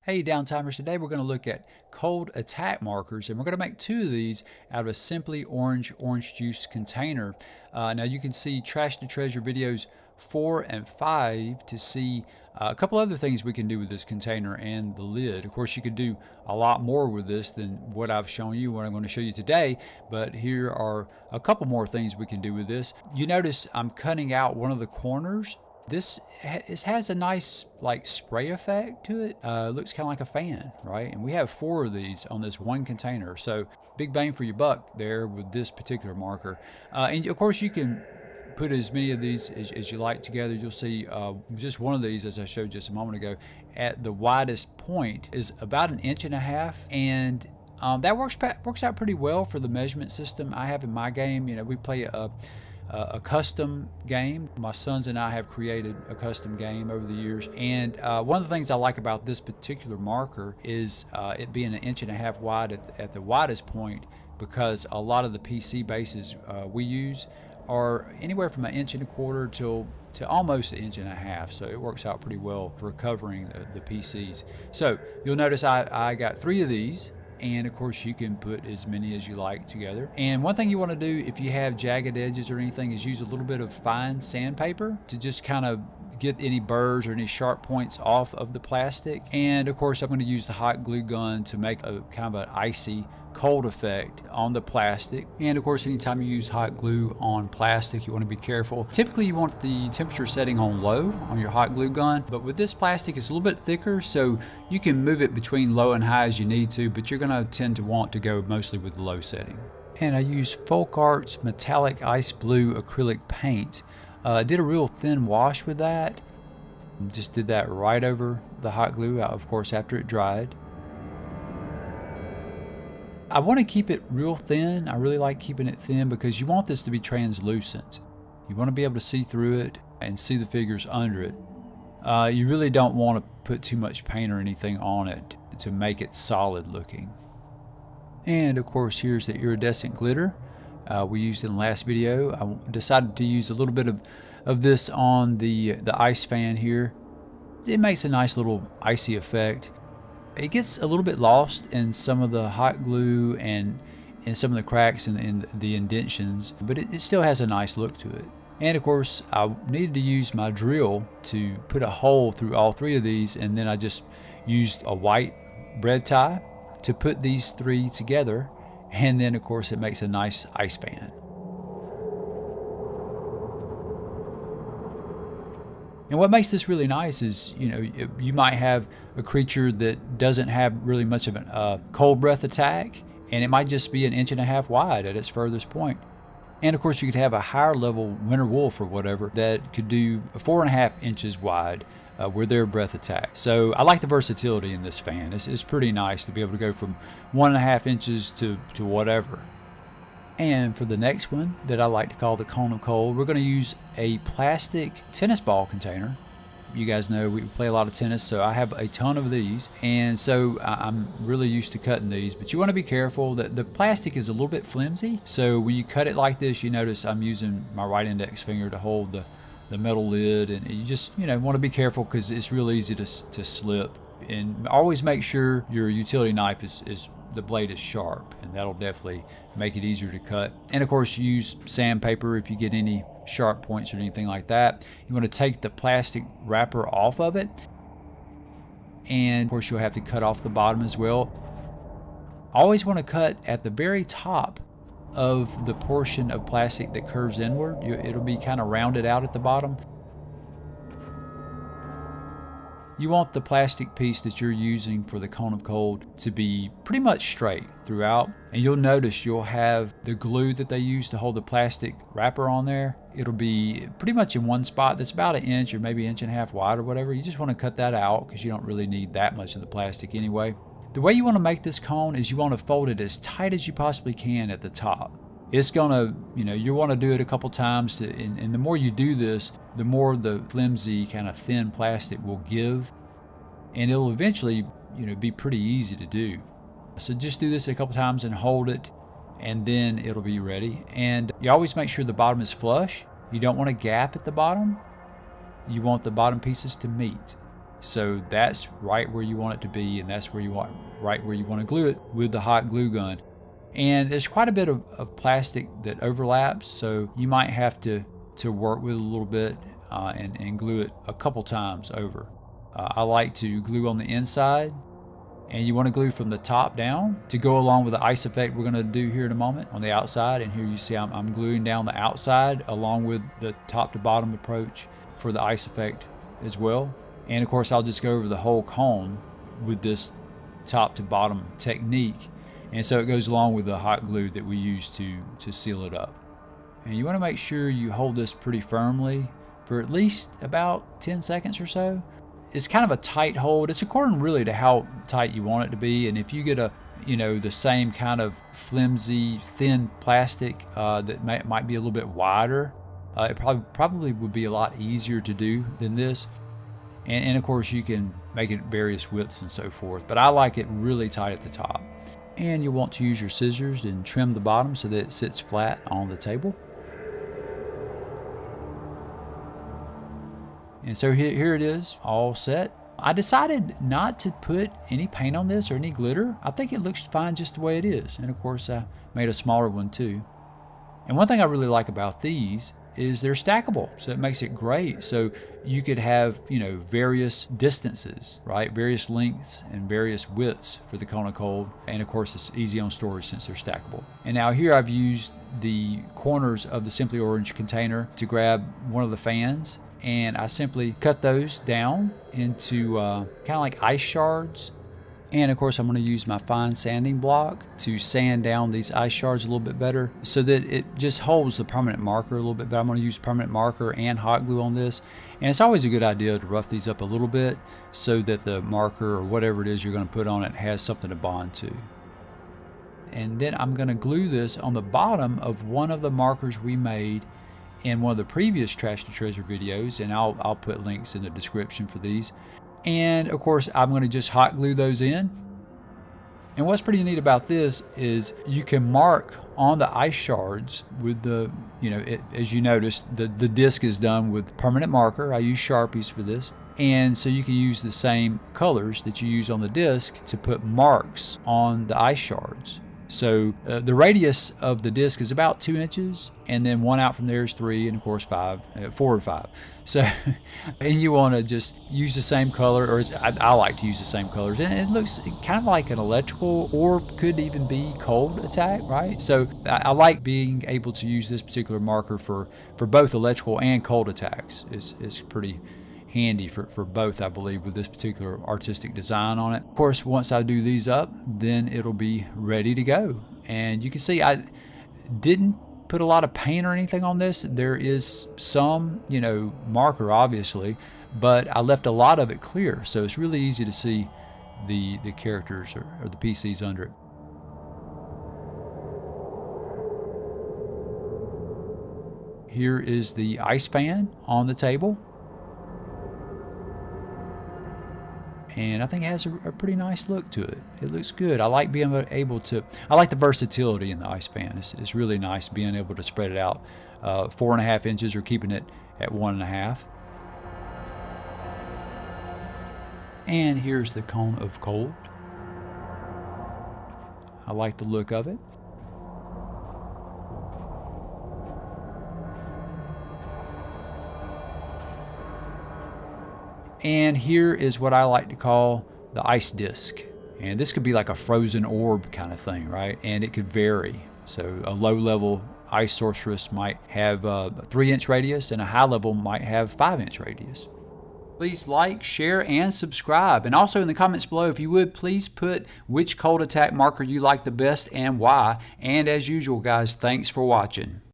Hey Downtimers, today we're going to look at cold attack markers, and we're going to make two of these out of a Simply Orange juice container. Now you can see Trash to Treasure videos 4 and 5 to see a couple other things we can do with this container and the lid. Of course, you could do a lot more with this than what I've shown you, what I'm going to show you today, but here are a couple more things we can do with this. You notice I'm cutting out one of the corners. This has a nice like spray effect to it. Looks kind of like a fan, right? And we have 4 of these on this one container. So big bang for your buck there with this particular marker. And of course you can put as many of these as you like together. You'll see just one of these, as I showed just a moment ago, at the widest point is about 1.5 inches. And that works out pretty well for the measurement system I have in my game. You know, we play a custom game. My sons and I have created a custom game over the years, and one of the things I like about this particular marker is it being 1.5 inches wide at the widest point, because a lot of the PC bases we use are anywhere from 1.25 inches to almost 1.5 inches, so it works out pretty well for covering the PCs. So you'll notice I got 3 of these. And of course you can put as many as you like together. And one thing you want to do if you have jagged edges or anything is use a little bit of fine sandpaper to just kind of get any burrs or any sharp points off of the plastic. And of course I'm going to use the hot glue gun to make a kind of an icy cold effect on the plastic. And of course anytime you use hot glue on plastic, you want to be careful. Typically you want the temperature setting on low on your hot glue gun, but with this plastic it's a little bit thicker, so you can move it between low and high as you need to, but you're going to tend to want to go mostly with the low setting. And I used Folk Arts metallic ice blue acrylic paint. Did a real thin wash with that. Just did that right over the hot glue, of course, after it dried. I want to keep it real thin. I really like keeping it thin because you want this to be translucent. You want to be able to see through it and see the figures under it. You really don't want to put too much paint or anything on it to make it solid looking. And of course, here's the iridescent glitter we used in the last video. I decided to use a little bit of this on the ice fan here. It makes a nice little icy effect. It gets a little bit lost in some of the hot glue and in some of the cracks and the indentions, but it still has a nice look to it. And of course, I needed to use my drill to put a hole through all 3 of these, and then I just used a white bread tie to put these 3 together, and then of course it makes a nice ice fan. And what makes this really nice is, you know, you might have a creature that doesn't have really much of a cold breath attack, and it might just be 1.5 inches wide at its furthest point. And of course you could have a higher level winter wolf or whatever that could do 4.5 inches wide with their breath attack. So I like the versatility in this fan. It's pretty nice to be able to go from 1.5 inches to whatever. And for the next one that I like to call the Kona Cold, we're going to use a plastic tennis ball container. You guys know we play a lot of tennis, so I have a ton of these, and so I'm really used to cutting these. But you want to be careful that the plastic is a little bit flimsy, so when you cut it like this, you notice I'm using my right index finger to hold the metal lid, and you just, you know, want to be careful because it's real easy to slip. And always make sure your utility knife is the blade is sharp, and that'll definitely make it easier to cut. And of course use sandpaper if you get any sharp points or anything like that. You want to take the plastic wrapper off of it, and of course you'll have to cut off the bottom as well. Always want to cut at the very top of the portion of plastic that curves inward. It'll be kind of rounded out at the bottom. You want the plastic piece that you're using for the Kona Cold to be pretty much straight throughout. And you'll notice you'll have the glue that they use to hold the plastic wrapper on there. It'll be pretty much in one spot that's about 1 inch or maybe 1.5 inches wide or whatever. You just want to cut that out because you don't really need that much of the plastic anyway. The way you want to make this cone is you want to fold it as tight as you possibly can at the top. It's gonna, you know, you want to do it a couple times, and the more you do this, the more the flimsy kind of thin plastic will give, and it'll eventually, you know, be pretty easy to do. So just do this a couple times and hold it, and then it'll be ready. And you always make sure the bottom is flush. You don't want a gap at the bottom. You want the bottom pieces to meet. So that's right where you want it to be, and that's where you want right where you want to glue it with the hot glue gun. And there's quite a bit of plastic that overlaps, so you might have to work with it a little bit and glue it a couple times over. I like to glue on the inside, and you want to glue from the top down to go along with the ice effect we're going to do here in a moment on the outside. And here you see I'm gluing down the outside along with the top to bottom approach for the ice effect as well. And of course I'll just go over the whole cone with this top to bottom technique. And so it goes along with the hot glue that we use to seal it up. And you want to make sure you hold this pretty firmly for at least about 10 seconds or so. It's kind of a tight hold. It's according really to how tight you want it to be. And if you get the same kind of flimsy, thin plastic that might be a little bit wider, it probably would be a lot easier to do than this. And of course you can make it various widths and so forth, but I like it really tight at the top. And you'll want to use your scissors and trim the bottom so that it sits flat on the table. And so here it is, all set. I decided not to put any paint on this or any glitter. I think it looks fine just the way it is. And of course I made a smaller one too. And one thing I really like about these is they're stackable, so it makes it great. So you could have, various distances, right? Various lengths and various widths for the Kona Cold. And of course it's easy on storage since they're stackable. And now here I've used the corners of the Simply Orange container to grab one of the fans, and I simply cut those down into kind of like ice shards. And of course I'm going to use my fine sanding block to sand down these ice shards a little bit better so that it just holds the permanent marker a little bit better. I'm going to use permanent marker and hot glue on this. And it's always a good idea to rough these up a little bit so that the marker or whatever it is you're going to put on it has something to bond to. And then I'm going to glue this on the bottom of one of the markers we made in one of the previous Trash to Treasure videos, and I'll put links in the description for these. And of course I'm going to just hot glue those in. And what's pretty neat about this is you can mark on the ice shards with the, as you notice, the disc is done with permanent marker. I use Sharpies for this. And so you can use the same colors that you use on the disc to put marks on the ice shards. So the radius of the disc is about 2 inches, and then one out from there is 3, and of course 4 or 5. So, and you want to just use the same color, or I like to use the same colors, and it looks kind of like an electrical, or could even be cold attack, right? So I like being able to use this particular marker for both electrical and cold attacks. It's pretty handy for both, I believe, with this particular artistic design on it. Of course, once I do these up, then it'll be ready to go. And you can see I didn't put a lot of paint or anything on this. There is some, marker obviously, but I left a lot of it clear. So it's really easy to see the characters or the PCs under it. Here is the ice fan on the table. And I think it has a pretty nice look to it. It looks good. I like being able to, I like the versatility in the ice fan. It's really nice being able to spread it out 4.5 inches or keeping it at 1.5. And here's the Kona Cold. I like the look of it. And here is what I like to call the ice disc. And this could be like a frozen orb kind of thing, right? And it could vary. So a low level ice sorceress might have a 3-inch radius, and a high level might have 5-inch radius. Please like, share, and subscribe. And also in the comments below, if you would, please put which cold attack marker you like the best and why. And as usual, guys, thanks for watching.